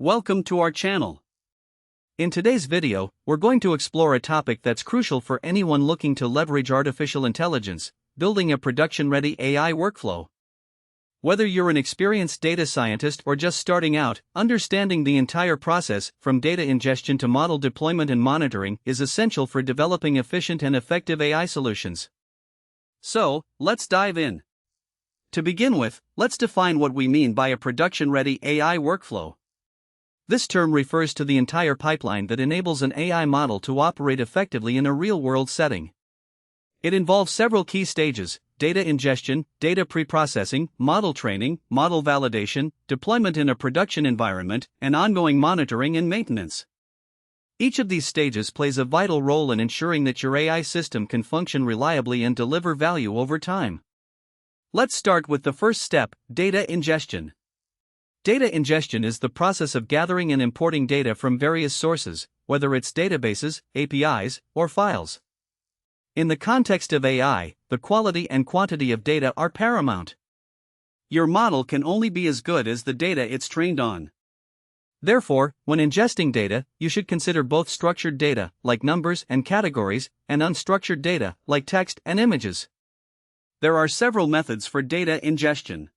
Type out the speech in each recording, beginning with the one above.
Welcome to our channel. In today's video, we're going to explore a topic that's crucial for anyone looking to leverage artificial intelligence, building a production-ready AI workflow. Whether you're an experienced data scientist or just starting out, understanding the entire process, from data ingestion to model deployment and monitoring, is essential for developing efficient and effective AI solutions. So, let's dive in. To begin with, let's define what we mean by a production-ready AI workflow. This term refers to the entire pipeline that enables an AI model to operate effectively in a real-world setting. It involves several key stages: data ingestion, data preprocessing, model training, model validation, deployment in a production environment, and ongoing monitoring and maintenance. Each of these stages plays a vital role in ensuring that your AI system can function reliably and deliver value over time. Let's start with the first step: data ingestion. Data ingestion is the process of gathering and importing data from various sources, whether it's databases, APIs, or files. In the context of AI, the quality and quantity of data are paramount. Your model can only be as good as the data it's trained on. Therefore, when ingesting data, you should consider both structured data, like numbers and categories, and unstructured data, like text and images. There are several methods for data ingestion.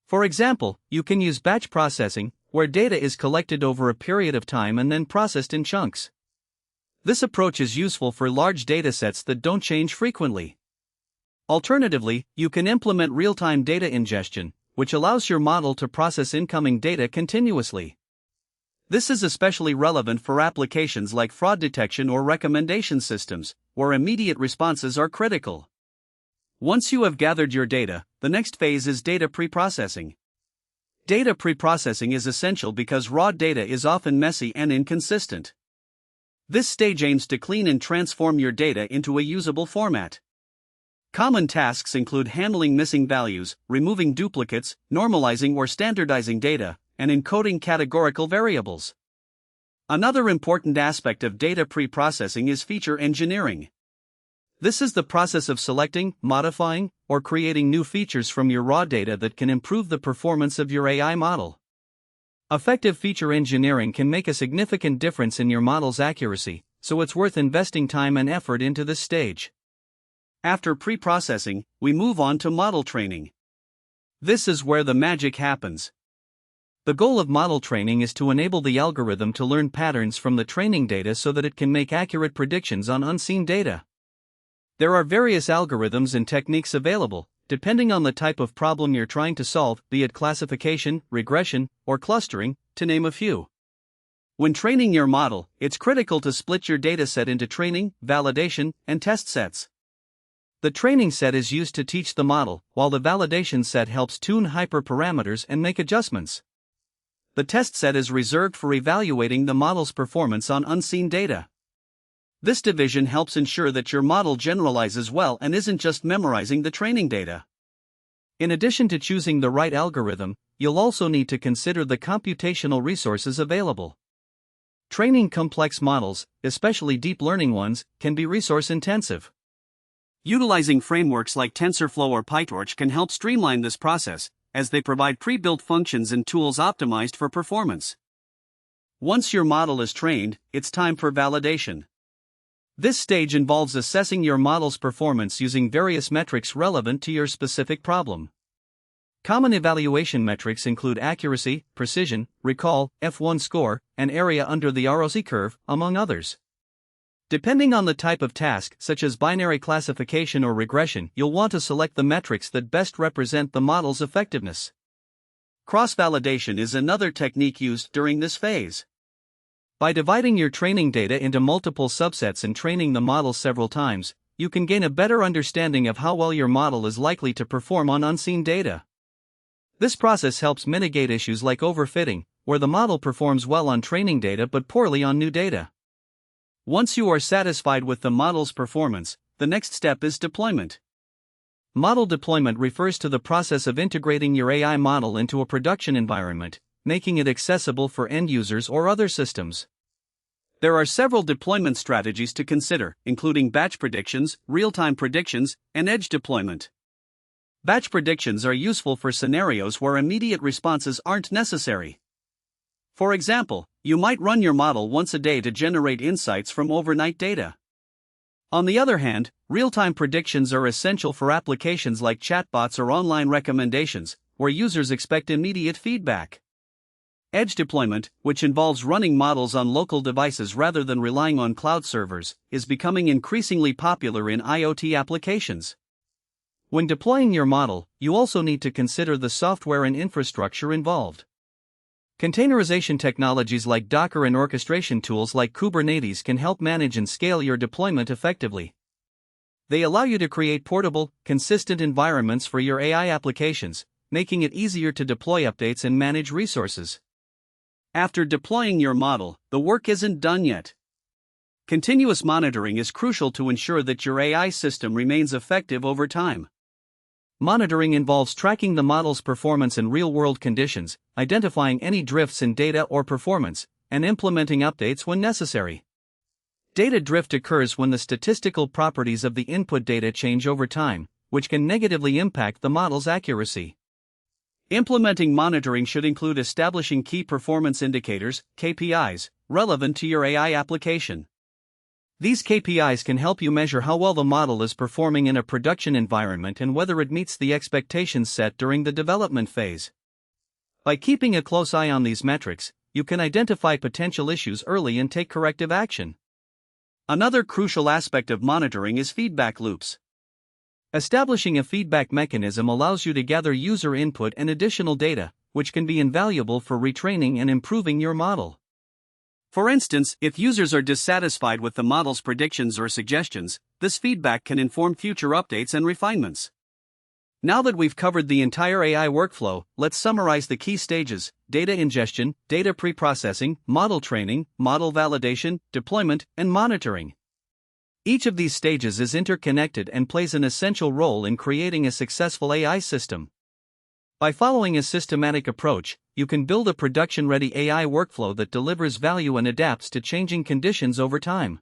For example, you can use batch processing, where data is collected over a period of time and then processed in chunks. This approach is useful for large datasets that don't change frequently. Alternatively, you can implement real-time data ingestion, which allows your model to process incoming data continuously. This is especially relevant for applications like fraud detection or recommendation systems, where immediate responses are critical. Once you have gathered your data, the next phase is data preprocessing. Data preprocessing is essential because raw data is often messy and inconsistent. This stage aims to clean and transform your data into a usable format. Common tasks include handling missing values, removing duplicates, normalizing or standardizing data, and encoding categorical variables. Another important aspect of data preprocessing is feature engineering. This is the process of selecting, modifying, or creating new features from your raw data that can improve the performance of your AI model. Effective feature engineering can make a significant difference in your model's accuracy, so it's worth investing time and effort into this stage. After preprocessing, we move on to model training. This is where the magic happens. The goal of model training is to enable the algorithm to learn patterns from the training data so that it can make accurate predictions on unseen data. There are various algorithms and techniques available, depending on the type of problem you're trying to solve, be it classification, regression, or clustering, to name a few. When training your model, it's critical to split your dataset into training, validation, and test sets. The training set is used to teach the model, while the validation set helps tune hyperparameters and make adjustments. The test set is reserved for evaluating the model's performance on unseen data. This division helps ensure that your model generalizes well and isn't just memorizing the training data. In addition to choosing the right algorithm, you'll also need to consider the computational resources available. Training complex models, especially deep learning ones, can be resource-intensive. Utilizing frameworks like TensorFlow or PyTorch can help streamline this process, as they provide pre-built functions and tools optimized for performance. Once your model is trained, it's time for validation. This stage involves assessing your model's performance using various metrics relevant to your specific problem. Common evaluation metrics include accuracy, precision, recall, F1 score, and area under the ROC curve, among others. Depending on the type of task, such as binary classification or regression, you'll want to select the metrics that best represent the model's effectiveness. Cross-validation is another technique used during this phase. By dividing your training data into multiple subsets and training the model several times, you can gain a better understanding of how well your model is likely to perform on unseen data. This process helps mitigate issues like overfitting, where the model performs well on training data but poorly on new data. Once you are satisfied with the model's performance, the next step is deployment. Model deployment refers to the process of integrating your AI model into a production environment, making it accessible for end users or other systems. There are several deployment strategies to consider, including batch predictions, real-time predictions, and edge deployment. Batch predictions are useful for scenarios where immediate responses aren't necessary. For example, you might run your model once a day to generate insights from overnight data. On the other hand, real-time predictions are essential for applications like chatbots or online recommendations, where users expect immediate feedback. Edge deployment, which involves running models on local devices rather than relying on cloud servers, is becoming increasingly popular in IoT applications. When deploying your model, you also need to consider the software and infrastructure involved. Containerization technologies like Docker and orchestration tools like Kubernetes can help manage and scale your deployment effectively. They allow you to create portable, consistent environments for your AI applications, making it easier to deploy updates and manage resources. After deploying your model, the work isn't done yet. Continuous monitoring is crucial to ensure that your AI system remains effective over time. Monitoring involves tracking the model's performance in real-world conditions, identifying any drifts in data or performance, and implementing updates when necessary. Data drift occurs when the statistical properties of the input data change over time, which can negatively impact the model's accuracy. Implementing monitoring should include establishing key performance indicators, KPIs, relevant to your AI application. These KPIs can help you measure how well the model is performing in a production environment and whether it meets the expectations set during the development phase. By keeping a close eye on these metrics, you can identify potential issues early and take corrective action. Another crucial aspect of monitoring is feedback loops. Establishing a feedback mechanism allows you to gather user input and additional data, which can be invaluable for retraining and improving your model. For instance, if users are dissatisfied with the model's predictions or suggestions, this feedback can inform future updates and refinements. Now that we've covered the entire AI workflow, let's summarize the key stages: data ingestion, data preprocessing, model training, model validation, deployment, and monitoring. Each of these stages is interconnected and plays an essential role in creating a successful AI system. By following a systematic approach, you can build a production-ready AI workflow that delivers value and adapts to changing conditions over time.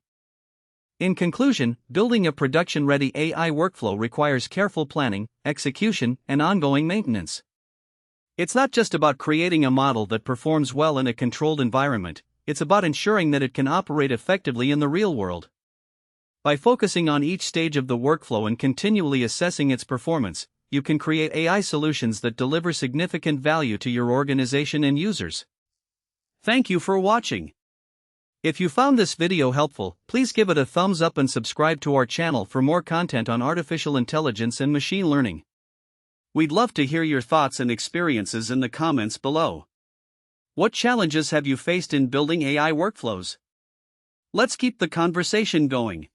In conclusion, building a production-ready AI workflow requires careful planning, execution, and ongoing maintenance. It's not just about creating a model that performs well in a controlled environment, it's about ensuring that it can operate effectively in the real world. By focusing on each stage of the workflow and continually assessing its performance, you can create AI solutions that deliver significant value to your organization and users. Thank you for watching. If you found this video helpful, please give it a thumbs up and subscribe to our channel for more content on artificial intelligence and machine learning. We'd love to hear your thoughts and experiences in the comments below. What challenges have you faced in building AI workflows? Let's keep the conversation going.